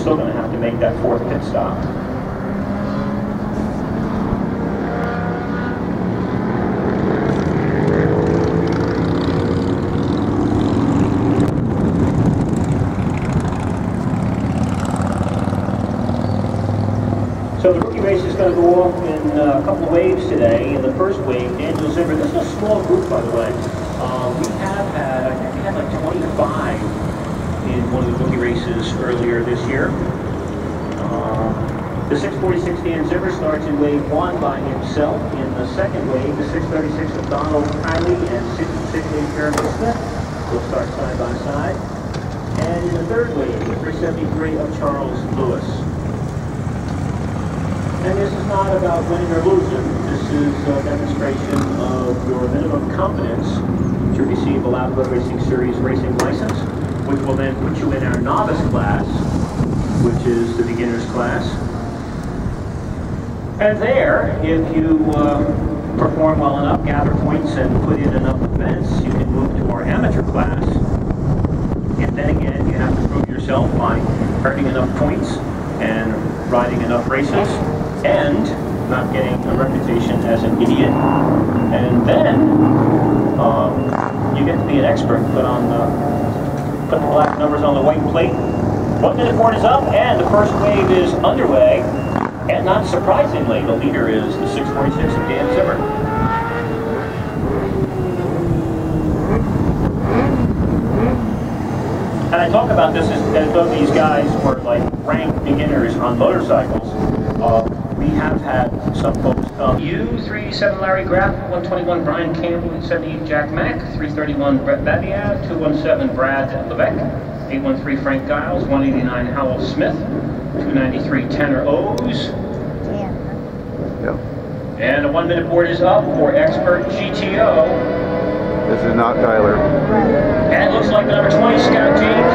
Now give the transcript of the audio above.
still going to have to make that fourth pit stop. So the rookie race is going to go off in a couple of waves today. In the first wave, Daniel Zimmer, this is a small group, by the way. We have had, I think we had like 25 in one of the rookie races earlier this year. The 646 Dan Zimmer starts in wave 1 by himself. In the second wave, the 636 of Donald Kiley and 668 Jeremy Smith will start side by side. And in the third wave, the 373 of Charles Lewis. And this is not about winning or losing. This is a demonstration of your minimum competence to receive a Loudon Road Racing Series racing license, which will then put you in our novice class, which is the beginner's class. And there, if you perform well enough, gather points, and put in enough events, you can move to our amateur class. And then again, you have to prove yourself by earning enough points and riding enough races, and not getting a reputation as an idiot. And then you get to be an expert. Put the black numbers on the white plate. 1 minute board is up, and the first wave is underway. And not surprisingly, the leader is the 646 of Dan Zimmer. And I talk about this as though these guys were like ranked beginners on motorcycles. We have had some folks. U37 Larry Graff, 121 Brian Campbell, 78 Jack Mack, 331 Brett Babiad, 217 Brad Levesque, 813 Frank Giles, 189 Howell Smith, 293 Tanner O's. Yeah. Yep. And a 1 minute board is up for Expert GTO. This is not Tyler. And it looks like the number 20 Scout James